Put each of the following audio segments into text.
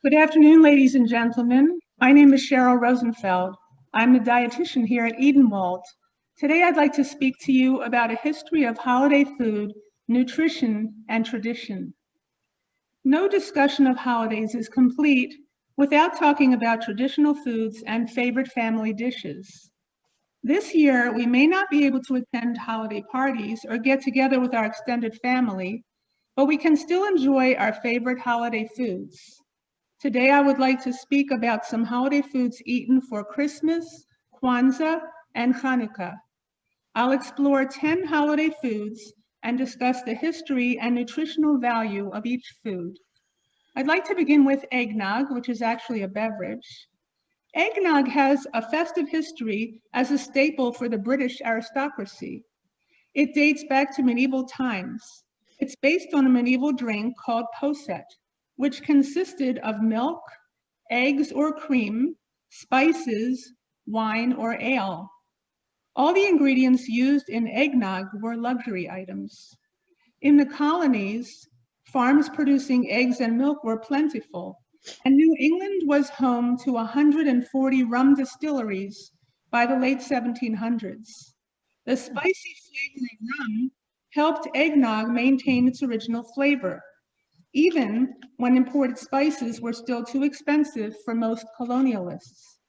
Good afternoon, ladies and gentlemen. My name is Cheryl Rosenfeld. I'm the dietitian here at Edenwald. Today, I'd like to speak to you about a history of holiday food, nutrition, and tradition. No discussion of holidays is complete without talking about traditional foods and favorite family dishes. This year, we may not be able to attend holiday parties or get together with our extended family, but we can still enjoy our favorite holiday foods. Today, I would like to speak about some holiday foods eaten for Christmas, Kwanza, and Chanukah. I'll explore 10 holiday foods and discuss the history and nutritional value of each food. I'd like to begin with eggnog, which is actually a beverage. Eggnog has a festive history as a staple for the British aristocracy. It dates back to medieval times. It's based on a medieval drink called posset, which consisted of milk, eggs or cream, spices, wine or ale. All the ingredients used in eggnog were luxury items. In the colonies, farms producing eggs and milk were plentiful, and New England was home to 140 rum distilleries by the late 1700s. The spicy flavor of rum helped eggnog maintain its original flavor, even when imported spices were still too expensive for most colonialists.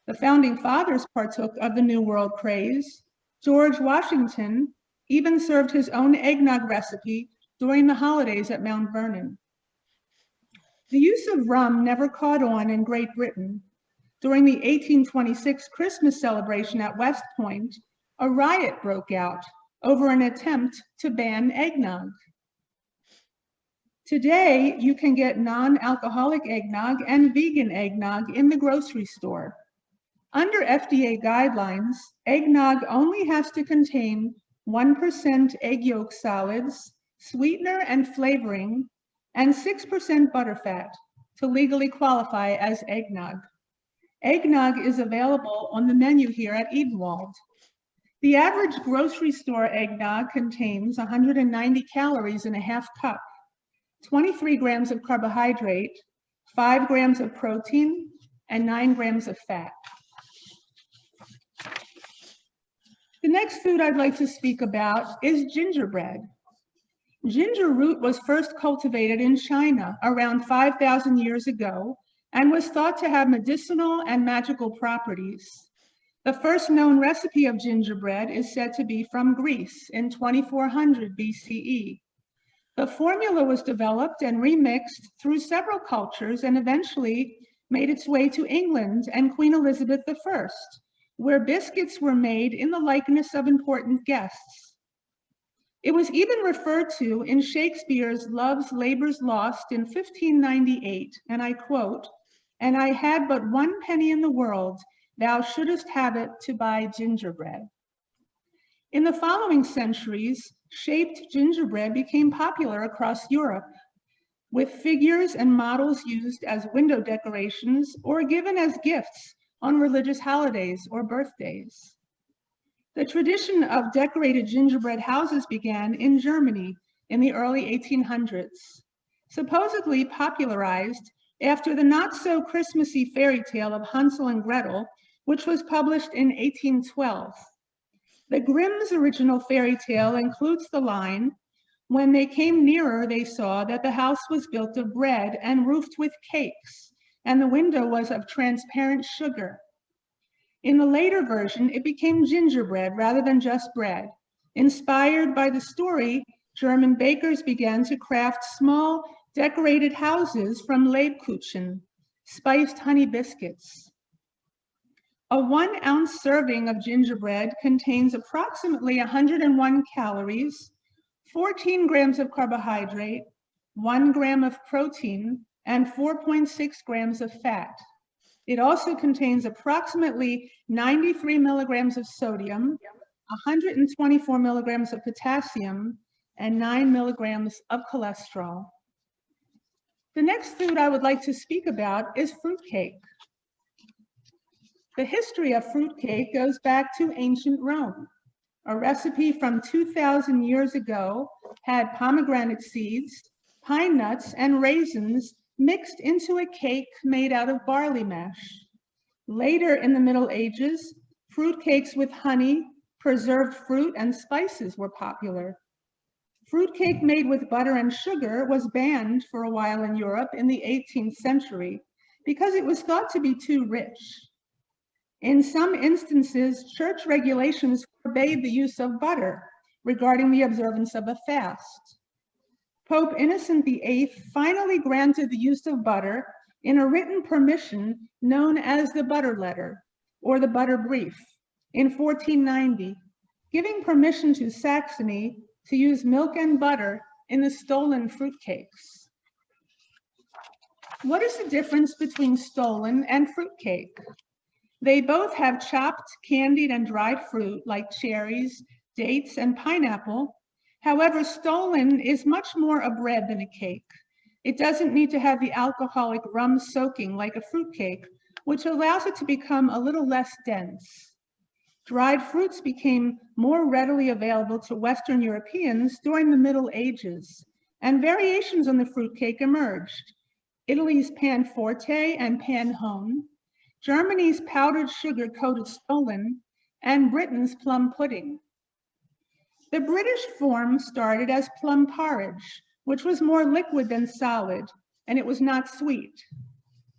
The founding fathers partook of the New World craze. George Washington even served his own eggnog recipe during the holidays at Mount Vernon. The use of rum never caught on in Great Britain. During the 1826 Christmas celebration at West Point, a riot broke out over an attempt to ban eggnog. Today, you can get non-alcoholic eggnog and vegan eggnog in the grocery store. Under FDA guidelines, eggnog only has to contain 1% egg yolk solids, sweetener and flavoring, and 6% butterfat to legally qualify as eggnog. Eggnog is available on the menu here at Edenwald. The average grocery store eggnog contains 190 calories in a half cup, 23 grams of carbohydrate, 5 grams of protein, and 9 grams of fat. The next food I'd like to speak about is gingerbread. Ginger root was first cultivated in China around 5,000 years ago and was thought to have medicinal and magical properties. The first known recipe of gingerbread is said to be from Greece in 2400 BCE. The formula was developed and remixed through several cultures and eventually made its way to England and Queen Elizabeth I, where biscuits were made in the likeness of important guests. It was even referred to in Shakespeare's Love's Labour's Lost in 1598, and I quote, "And I had but 1 penny in the world, thou shouldest have it to buy gingerbread." In the following centuries, shaped gingerbread became popular across Europe, with figures and models used as window decorations or given as gifts on religious holidays or birthdays. The tradition of decorated gingerbread houses began in Germany in the early 1800s, supposedly popularized after the not-so-Christmassy fairy tale of Hansel and Gretel, which was published in 1812. The Grimm's original fairy tale includes the line, "When they came nearer, they saw that the house was built of bread and roofed with cakes, and the window was of transparent sugar." In the later version, it became gingerbread rather than just bread. Inspired by the story, German bakers began to craft small decorated houses from Lebkuchen, spiced honey biscuits. A 1-ounce serving of gingerbread contains approximately 101 calories, 14 grams of carbohydrate, 1 gram of protein, and 4.6 grams of fat. It also contains approximately 93 milligrams of sodium, 124 milligrams of potassium, and 9 milligrams of cholesterol. The next food I would like to speak about is fruitcake. The history of fruitcake goes back to ancient Rome. A recipe from 2,000 years ago had pomegranate seeds, pine nuts, and raisins mixed into a cake made out of barley mash. Later in the Middle Ages, fruitcakes with honey, preserved fruit, and spices were popular. Fruitcake made with butter and sugar was banned for a while in Europe in the 18th century because it was thought to be too rich. In some instances, church regulations forbade the use of butter regarding the observance of a fast. Pope Innocent VIII finally granted the use of butter in a written permission known as the Butter Letter or the Butter Brief in 1490, giving permission to Saxony to use milk and butter in the stolen fruitcakes. What is the difference between stolen and fruitcake? They both have chopped, candied, and dried fruit like cherries, dates, and pineapple. However, stolen is much more a bread than a cake. It doesn't need to have the alcoholic rum soaking like a fruitcake, which allows it to become a little less dense. Dried fruits became more readily available to Western Europeans during the Middle Ages, and variations on the fruitcake emerged. Italy's pan forte and pan hone, Germany's powdered sugar coated Stolen, and Britain's plum pudding. The British form started as plum porridge, which was more liquid than solid, and it was not sweet.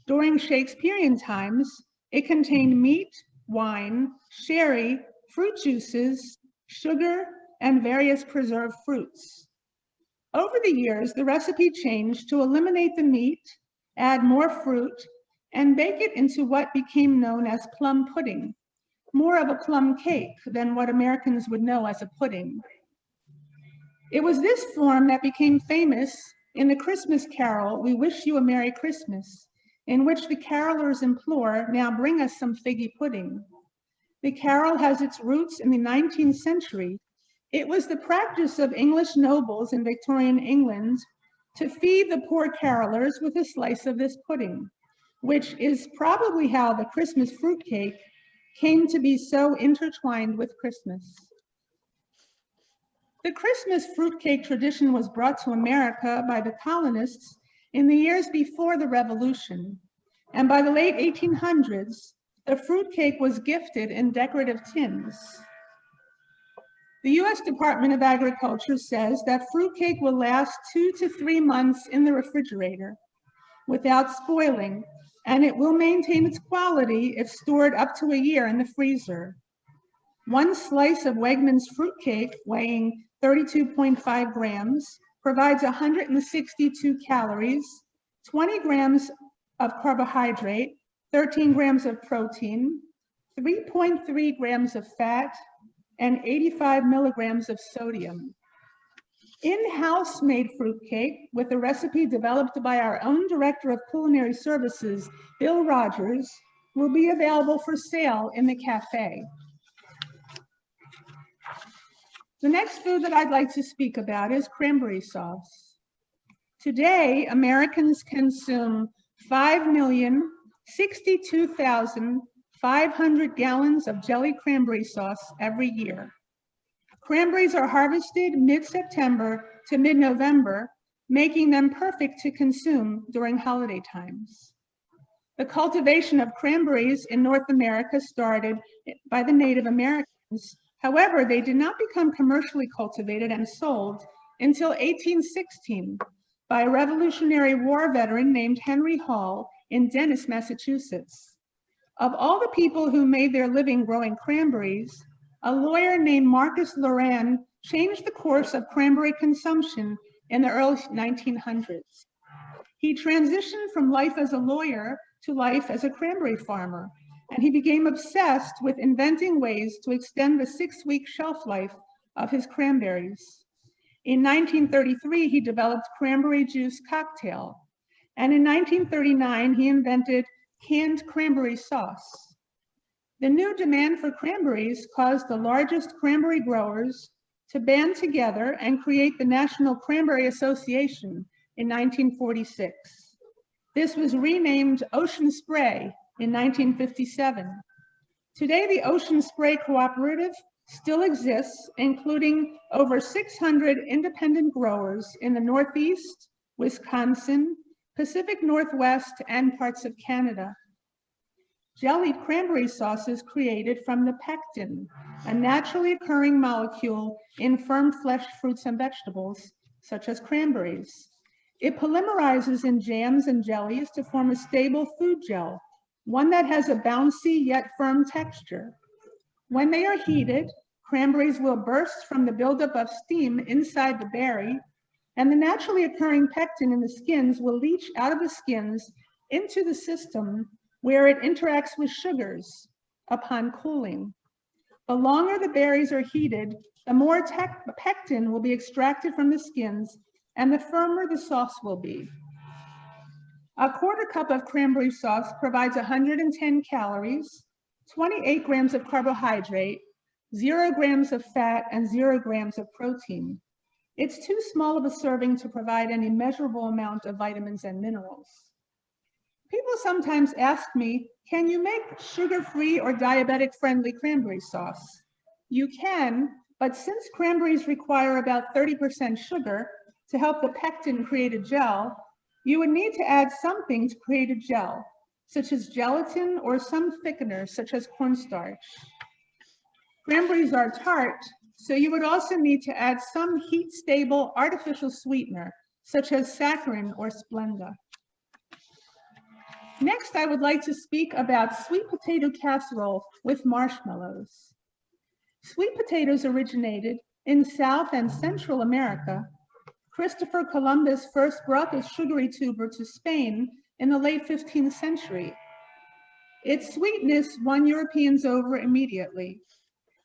During Shakespearean times, it contained meat, wine, sherry, fruit juices, sugar, and various preserved fruits. Over the years, the recipe changed to eliminate the meat, add more fruit, and bake it into what became known as plum pudding, more of a plum cake than what Americans would know as a pudding. It was this form that became famous in the Christmas carol, "We Wish You a Merry Christmas," in which the carolers implore, "Now bring us some figgy pudding." The carol has its roots in the 19th century. It was the practice of English nobles in Victorian England to feed the poor carolers with a slice of this pudding, which is probably how the Christmas fruitcake came to be so intertwined with Christmas. The Christmas fruitcake tradition was brought to America by the colonists in the years before the Revolution, and by the late 1800s, the fruitcake was gifted in decorative tins. The U.S. Department of Agriculture says that fruitcake will last 2 to 3 months in the refrigerator without spoiling, and it will maintain its quality if stored up to a year in the freezer. One slice of Wegmans fruitcake weighing 32.5 grams provides 162 calories, 20 grams of carbohydrate, 13 grams of protein, 3.3 grams of fat, and 85 milligrams of sodium. In-house made fruitcake with a recipe developed by our own Director of Culinary Services, Bill Rogers, will be available for sale in the cafe. The next food that I'd like to speak about is cranberry sauce. Today, Americans consume 5,062,500 gallons of jelly cranberry sauce every year. Cranberries are harvested mid-September to mid-November, making them perfect to consume during holiday times. The cultivation of cranberries in North America started by the Native Americans. However, they did not become commercially cultivated and sold until 1816 by a Revolutionary War veteran named Henry Hall in Dennis, Massachusetts. Of all the people who made their living growing cranberries, a lawyer named Marcus Loran changed the course of cranberry consumption in the early 1900s. He transitioned from life as a lawyer to life as a cranberry farmer, and he became obsessed with inventing ways to extend the 6-week shelf life of his cranberries. In 1933, he developed cranberry juice cocktail, and in 1939, he invented canned cranberry sauce. The new demand for cranberries caused the largest cranberry growers to band together and create the National Cranberry Association in 1946. This was renamed Ocean Spray in 1957. Today, the Ocean Spray Cooperative still exists, including over 600 independent growers in the Northeast, Wisconsin, Pacific Northwest, and parts of Canada. Jellied cranberry sauce is created from the pectin, a naturally occurring molecule in firm-fleshed fruits and vegetables, such as cranberries. It polymerizes in jams and jellies to form a stable food gel, one that has a bouncy yet firm texture. When they are heated, cranberries will burst from the buildup of steam inside the berry, and the naturally occurring pectin in the skins will leach out of the skins into the system where it interacts with sugars upon cooling. The longer the berries are heated, the more pectin will be extracted from the skins and the firmer the sauce will be. A quarter cup of cranberry sauce provides 110 calories, 28 grams of carbohydrate, 0 grams of fat, and 0 grams of protein. It's too small of a serving to provide any measurable amount of vitamins and minerals. People sometimes ask me, can you make sugar-free or diabetic-friendly cranberry sauce? You can, but since cranberries require about 30% sugar to help the pectin create a gel, you would need to add something to create a gel, such as gelatin or some thickener, such as cornstarch. Cranberries are tart, so you would also need to add some heat-stable artificial sweetener, such as saccharin or Splenda. Next, I would like to speak about sweet potato casserole with marshmallows. Sweet potatoes originated in South and Central America. Christopher Columbus first brought this sugary tuber to Spain in the late 15th century. Its sweetness won Europeans over immediately.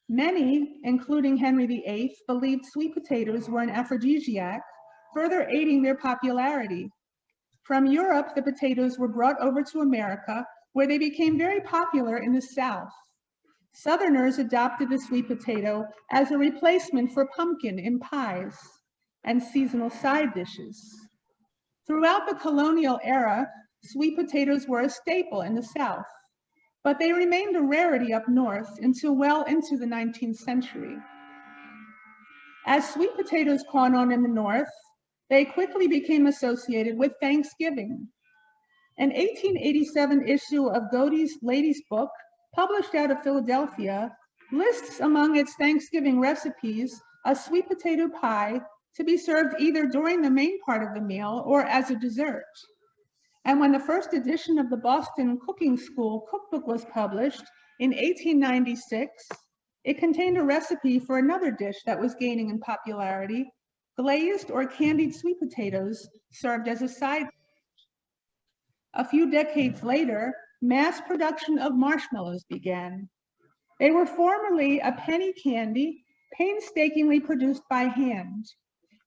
Many, including Henry VIII, believed sweet potatoes were an aphrodisiac, further aiding their popularity. From Europe, the potatoes were brought over to America, where they became very popular in the South. Southerners adopted the sweet potato as a replacement for pumpkin in pies and seasonal side dishes. Throughout the colonial era, sweet potatoes were a staple in the South, but they remained a rarity up north until well into the 19th century. As sweet potatoes caught on in the North, they quickly became associated with Thanksgiving. An 1887 issue of Godey's Lady's Book, published out of Philadelphia, lists among its Thanksgiving recipes a sweet potato pie to be served either during the main part of the meal or as a dessert. And when the first edition of the Boston Cooking School cookbook was published in 1896, it contained a recipe for another dish that was gaining in popularity: glazed or candied sweet potatoes served as a side. A few decades later, mass production of marshmallows began. They were formerly a penny candy, painstakingly produced by hand.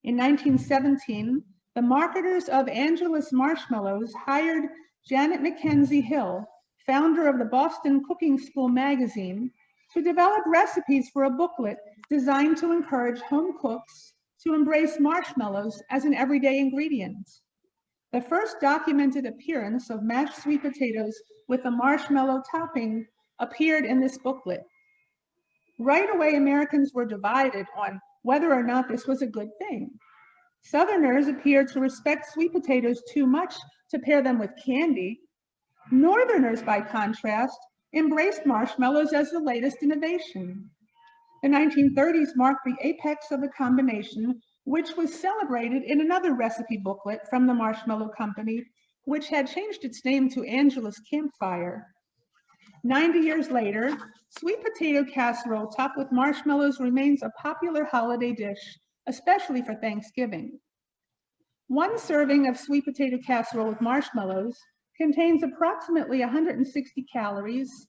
In 1917, the marketers of Angelus Marshmallows hired Janet Mackenzie Hill, founder of the Boston Cooking School magazine, to develop recipes for a booklet designed to encourage home cooks to embrace marshmallows as an everyday ingredient. The first documented appearance of mashed sweet potatoes with a marshmallow topping appeared in this booklet. Right away, Americans were divided on whether or not this was a good thing. Southerners appeared to respect sweet potatoes too much to pair them with candy. Northerners, by contrast, embraced marshmallows as the latest innovation. The 1930s marked the apex of the combination, which was celebrated in another recipe booklet from the Marshmallow Company, which had changed its name to Angelus Campfire. 90 years later, sweet potato casserole topped with marshmallows remains a popular holiday dish, especially for Thanksgiving. One serving of sweet potato casserole with marshmallows contains approximately 160 calories,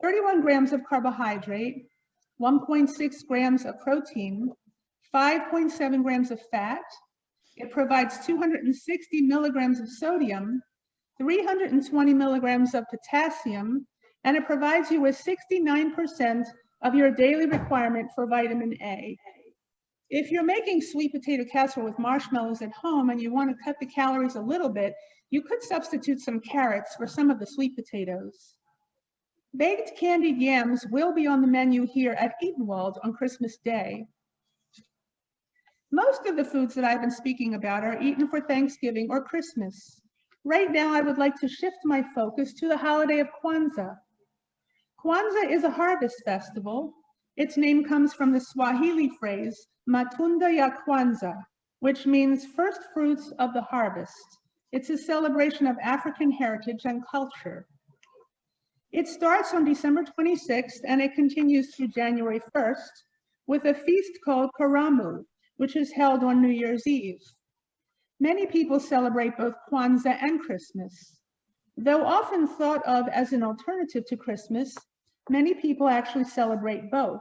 31 grams of carbohydrate, 1.6 grams of protein, 5.7 grams of fat. It provides 260 milligrams of sodium, 320 milligrams of potassium, and it provides you with 69% of your daily requirement for vitamin A. If you're making sweet potato casserole with marshmallows at home and you want to cut the calories a little bit, you could substitute some carrots for some of the sweet potatoes. Baked candied yams will be on the menu here at Edenwald on Christmas Day. Most of the foods that I've been speaking about are eaten for Thanksgiving or Christmas. Right now, I would like to shift my focus to the holiday of Kwanza. Kwanza is a harvest festival. Its name comes from the Swahili phrase, Matunda ya Kwanza, which means first fruits of the harvest. It's a celebration of African heritage and culture. It starts on December 26th and it continues through January 1st with a feast called Karamu, which is held on New Year's Eve. Many people celebrate both Kwanzaa and Christmas. Though often thought of as an alternative to Christmas, many people actually celebrate both.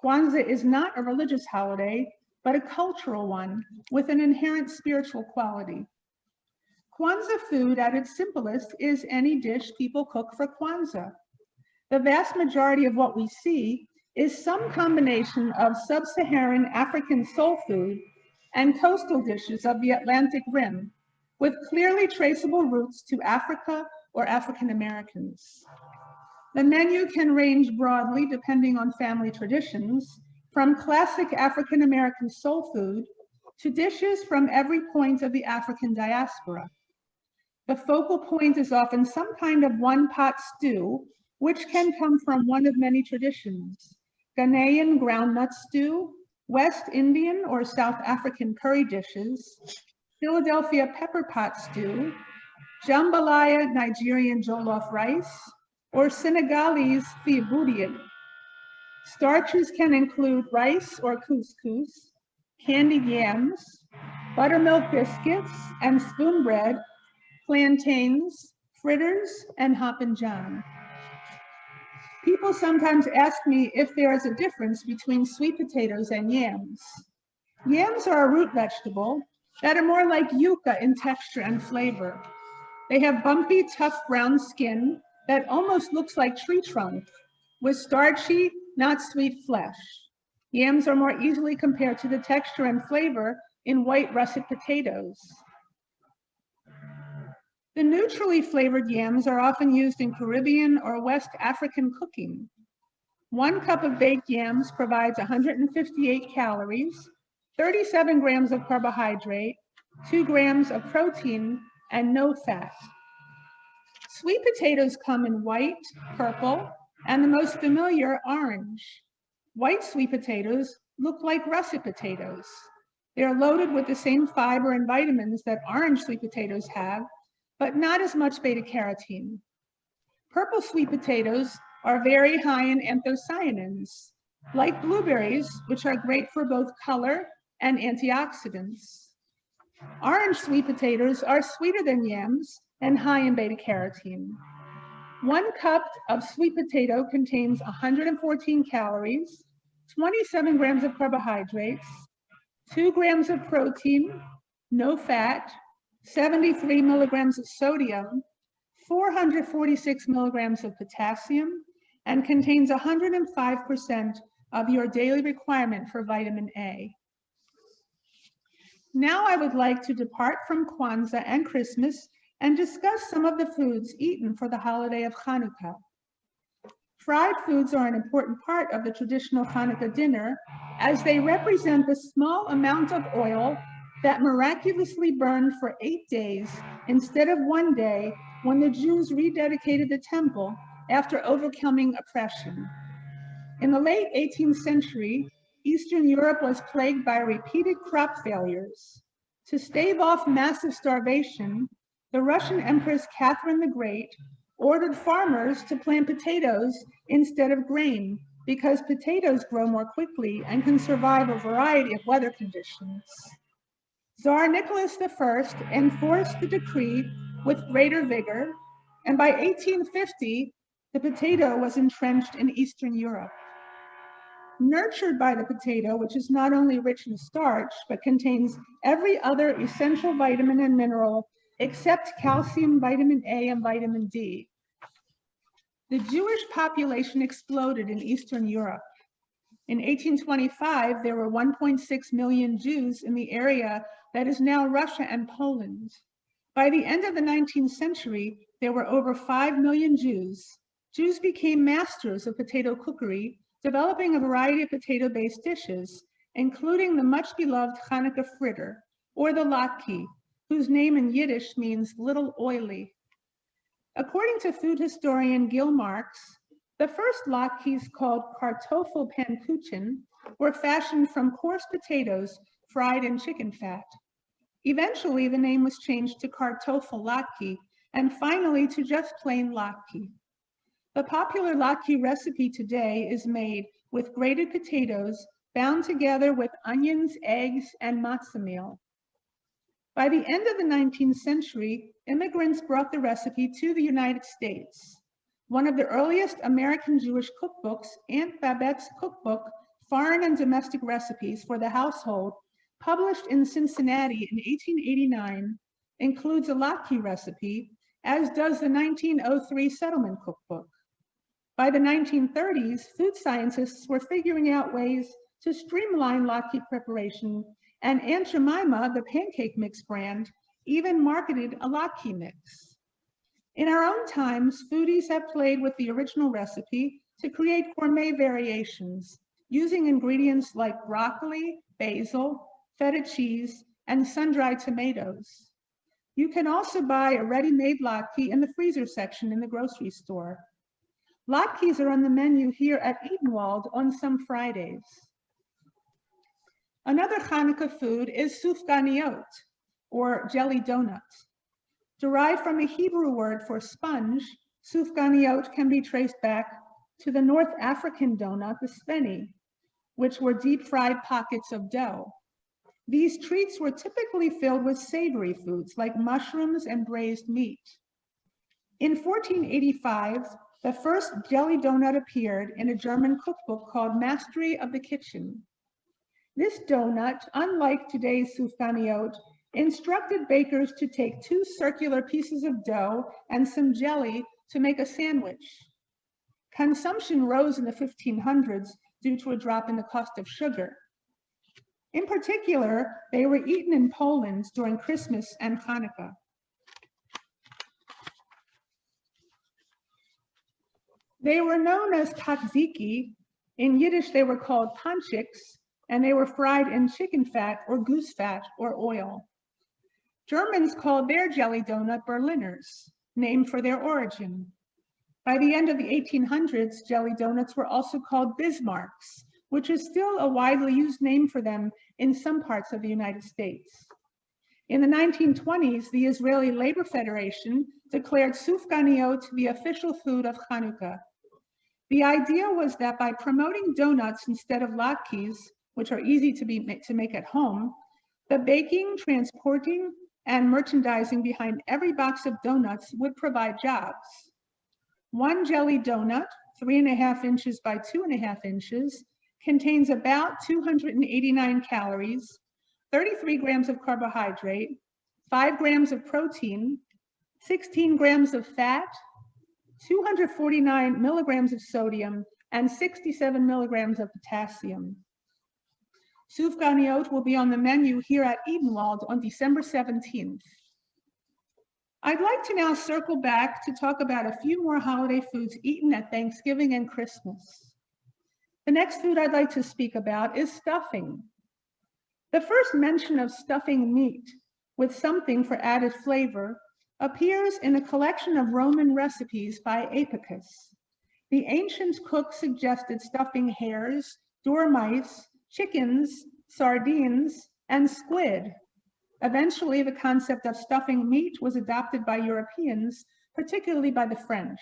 Kwanzaa is not a religious holiday, but a cultural one with an inherent spiritual quality. Kwanzaa food at its simplest is any dish people cook for Kwanzaa. The vast majority of what we see is some combination of sub-Saharan African soul food and coastal dishes of the Atlantic Rim, with clearly traceable roots to Africa or African Americans. The menu can range broadly depending on family traditions, from classic African American soul food to dishes from every point of the African diaspora. The focal point is often some kind of one-pot stew, which can come from one of many traditions: Ghanaian groundnut stew, West Indian or South African curry dishes, Philadelphia pepper pot stew, jambalaya Nigerian jollof rice, or Senegalese fiaboudian. Starches can include rice or couscous, candied yams, buttermilk biscuits and spoon bread, plantains, fritters, and hoppin' john. People sometimes ask me if there is a difference between sweet potatoes and yams. Yams are a root vegetable that are more like yucca in texture and flavor. They have bumpy, tough brown skin that almost looks like tree trunk, with starchy, not sweet flesh. Yams are more easily compared to the texture and flavor in white russet potatoes. The neutrally flavored yams are often used in Caribbean or West African cooking. 1 cup of baked yams provides 158 calories, 37 grams of carbohydrate, 2 grams of protein, and no fat. Sweet potatoes come in white, purple, and the most familiar, orange. White sweet potatoes look like russet potatoes. They are loaded with the same fiber and vitamins that orange sweet potatoes have, but not as much beta-carotene. Purple sweet potatoes are very high in anthocyanins, like blueberries, which are great for both color and antioxidants. Orange sweet potatoes are sweeter than yams and high in beta-carotene. 1 cup of sweet potato contains 114 calories, 27 grams of carbohydrates, 2 grams of protein, no fat, 73 milligrams of sodium, 446 milligrams of potassium, and contains 105% of your daily requirement for vitamin A. Now I would like to depart from Kwanzaa and Christmas and discuss some of the foods eaten for the holiday of Chanukah. Fried foods are an important part of the traditional Chanukah dinner, as they represent the small amount of oil that miraculously burned for 8 days instead of 1 day when the Jews rededicated the temple after overcoming oppression. In the late 18th century, Eastern Europe was plagued by repeated crop failures. To stave off massive starvation, the Russian Empress Catherine the Great ordered farmers to plant potatoes instead of grain because potatoes grow more quickly and can survive a variety of weather conditions. Tsar Nicholas I enforced the decree with greater vigor, and by 1850, the potato was entrenched in Eastern Europe. Nurtured by the potato, which is not only rich in starch, but contains every other essential vitamin and mineral except calcium, vitamin A, and vitamin D. The Jewish population exploded in Eastern Europe. In 1825, there were 1.6 million Jews in the area that is now Russia and Poland. By the end of the 19th century, there were over 5 million Jews. Jews became masters of potato cookery, developing a variety of potato-based dishes, including the much-beloved Chanukah fritter, or the latke, whose name in Yiddish means little oily. According to food historian Gil Marks, the first latkes, called Kartoffelpannkuchen, were fashioned from coarse potatoes fried in chicken fat. Eventually, the name was changed to Kartoffellatke, and finally to just plain latke. The popular latke recipe today is made with grated potatoes bound together with onions, eggs, and matzah meal. By the end of the 19th century, immigrants brought the recipe to the United States. One of the earliest American Jewish cookbooks, Aunt Babette's Cookbook, Foreign and Domestic Recipes for the Household, published in Cincinnati in 1889, includes a latke recipe, as does the 1903 Settlement Cookbook. By the 1930s, food scientists were figuring out ways to streamline latke preparation, and Aunt Jemima, the pancake mix brand, even marketed a latke mix. In our own times, foodies have played with the original recipe to create gourmet variations, using ingredients like broccoli, basil, feta cheese, and sun-dried tomatoes. You can also buy a ready-made latke in the freezer section in the grocery store. Latkes are on the menu here at Edenwald on some Fridays. Another Chanukah food is Sufganiyot, or jelly donuts. Derived from a Hebrew word for sponge, Sufganiyot can be traced back to the North African donut, the sveni, which were deep-fried pockets of dough. These treats were typically filled with savory foods like mushrooms and braised meat. In 1485, the first jelly donut appeared in a German cookbook called Mastery of the Kitchen. This donut, unlike today's Sufganiyot, instructed bakers to take 2 circular pieces of dough and some jelly to make a sandwich. Consumption rose in the 1500s due to a drop in the cost of sugar. In particular, they were eaten in Poland during Christmas and Hanukkah. They were known as tzatziki. In Yiddish, they were called panchiks, and they were fried in chicken fat or goose fat or oil. Germans called their jelly donut Berliners, named for their origin. By the end of the 1800s, jelly donuts were also called Bismarcks, which is still a widely used name for them in some parts of the United States. In the 1920s, the Israeli Labor Federation declared Sufganiyot the official food of Chanukah. The idea was that by promoting donuts instead of latkes, which are easy to make at home, the baking, transporting, and merchandising behind every box of donuts would provide jobs. One jelly donut, 3.5 inches by 2.5 inches, contains about 289 calories, 33 grams of carbohydrate, 5 grams of protein, 16 grams of fat, 249 milligrams of sodium, and 67 milligrams of potassium. Sufganiyot will be on the menu here at Edenwald on December 17th. I'd like to now circle back to talk about a few more holiday foods eaten at Thanksgiving and Christmas. The next food I'd like to speak about is stuffing. The first mention of stuffing meat with something for added flavor appears in a collection of Roman recipes by Apicus. The ancient cook suggested stuffing hares, dormice, chickens, sardines, and squid. Eventually, the concept of stuffing meat was adopted by Europeans, particularly by the French.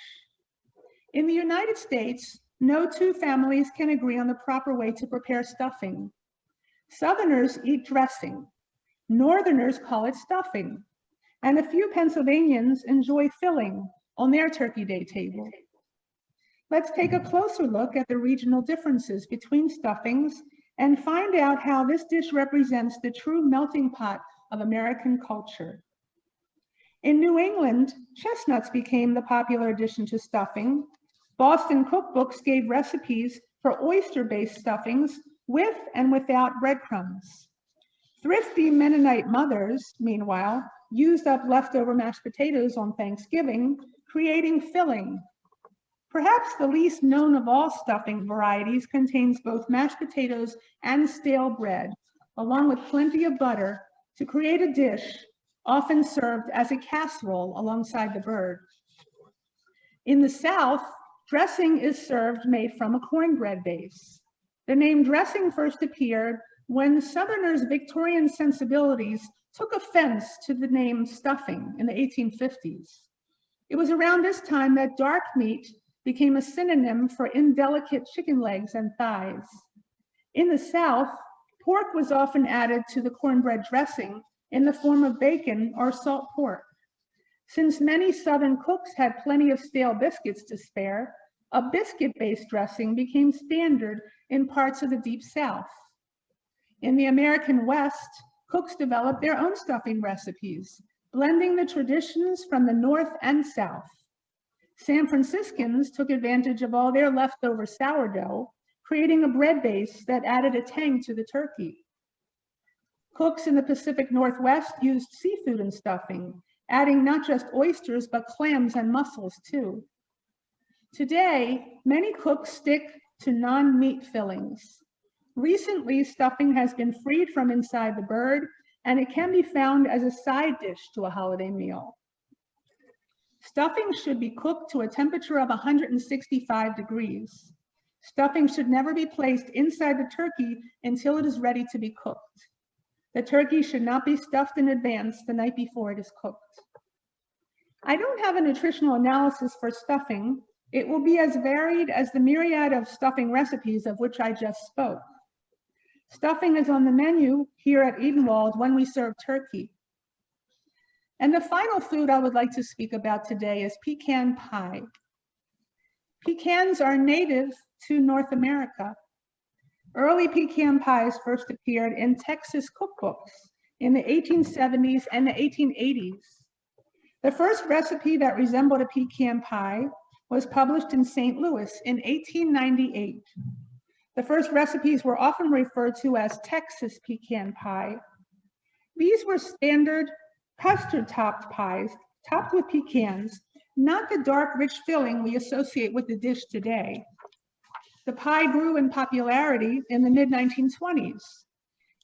In the United States, no 2 families can agree on the proper way to prepare stuffing. Southerners eat dressing, Northerners call it stuffing, and a few Pennsylvanians enjoy filling on their Turkey Day table. Let's take a closer look at the regional differences between stuffings and find out how this dish represents the true melting pot of American culture. In New England, chestnuts became the popular addition to stuffing. Boston cookbooks gave recipes for oyster-based stuffings with and without breadcrumbs. Thrifty Mennonite mothers, meanwhile, used up leftover mashed potatoes on Thanksgiving, creating filling. Perhaps the least known of all stuffing varieties contains both mashed potatoes and stale bread, along with plenty of butter, to create a dish often served as a casserole alongside the bird. In the South, dressing is served made from a cornbread base. The name dressing first appeared when Southerners' Victorian sensibilities took offense to the name stuffing in the 1850s. It was around this time that dark meat became a synonym for indelicate chicken legs and thighs. In the South, pork was often added to the cornbread dressing in the form of bacon or salt pork. Since many Southern cooks had plenty of stale biscuits to spare, a biscuit-based dressing became standard in parts of the Deep South. In the American West, cooks developed their own stuffing recipes, blending the traditions from the North and South. San Franciscans took advantage of all their leftover sourdough, creating a bread base that added a tang to the turkey. Cooks in the Pacific Northwest used seafood in stuffing, adding not just oysters, but clams and mussels too. Today, many cooks stick to non-meat fillings. Recently, stuffing has been freed from inside the bird, and it can be found as a side dish to a holiday meal. Stuffing should be cooked to a temperature of 165 degrees. Stuffing should never be placed inside the turkey until it is ready to be cooked. The turkey should not be stuffed in advance the night before it is cooked. I don't have a nutritional analysis for stuffing. It will be as varied as the myriad of stuffing recipes of which I just spoke. Stuffing is on the menu here at Edenwald when we serve turkey. And the final food I would like to speak about today is pecan pie. Pecans are native to North America. Early pecan pies first appeared in Texas cookbooks in the 1870s and the 1880s. The first recipe that resembled a pecan pie was published in St. Louis in 1898. The first recipes were often referred to as Texas pecan pie. These were standard custard-topped pies, topped with pecans, not the dark, rich filling we associate with the dish today. The pie grew in popularity in the mid-1920s.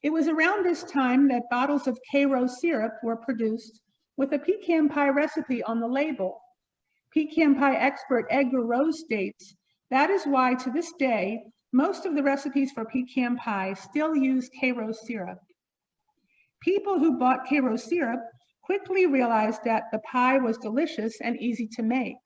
It was around this time that bottles of Karo syrup were produced with a pecan pie recipe on the label. Pecan pie expert Edgar Rose states, that is why to this day, most of the recipes for pecan pie still use Karo syrup. People who bought Karo syrup quickly realized that the pie was delicious and easy to make.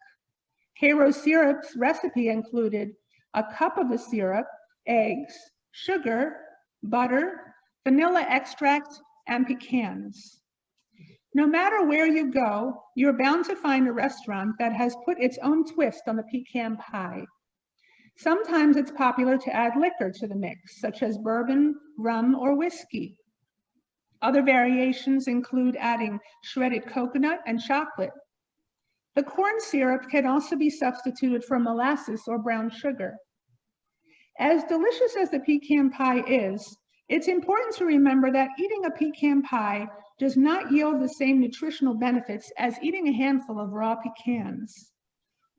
Karo syrup's recipe included a cup of the syrup, eggs, sugar, butter, vanilla extract, and pecans. No matter where you go, you're bound to find a restaurant that has put its own twist on the pecan pie. Sometimes it's popular to add liquor to the mix, such as bourbon, rum, or whiskey. Other variations include adding shredded coconut and chocolate. The corn syrup can also be substituted for molasses or brown sugar. As delicious as the pecan pie is, it's important to remember that eating a pecan pie does not yield the same nutritional benefits as eating a handful of raw pecans.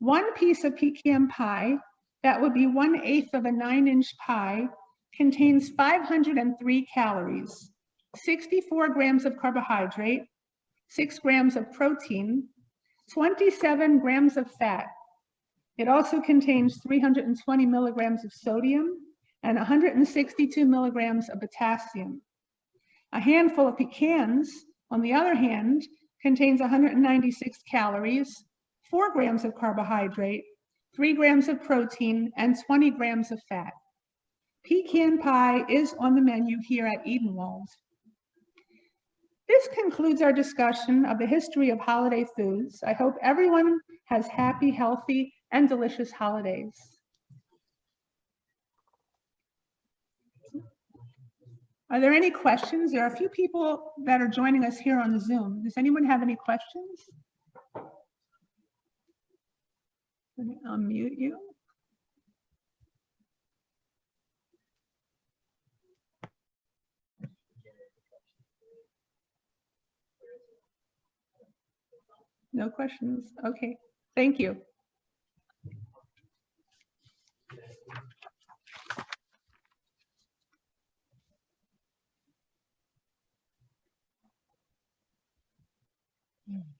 One piece of pecan pie, that would be 1/8 of a 9-inch pie, contains 503 calories, 64 grams of carbohydrate, 6 grams of protein, 27 grams of fat. It also contains 320 milligrams of sodium and 162 milligrams of potassium. A handful of pecans, on the other hand, contains 196 calories, 4 grams of carbohydrate, 3 grams of protein, and 20 grams of fat. Pecan pie is on the menu here at Edenwald. This concludes our discussion of the history of holiday foods. I hope everyone has happy, healthy, and delicious holidays. Are there any questions? There are a few people that are joining us here on Zoom. Does anyone have any questions? Let me unmute you. No questions? Okay, thank you. Mm.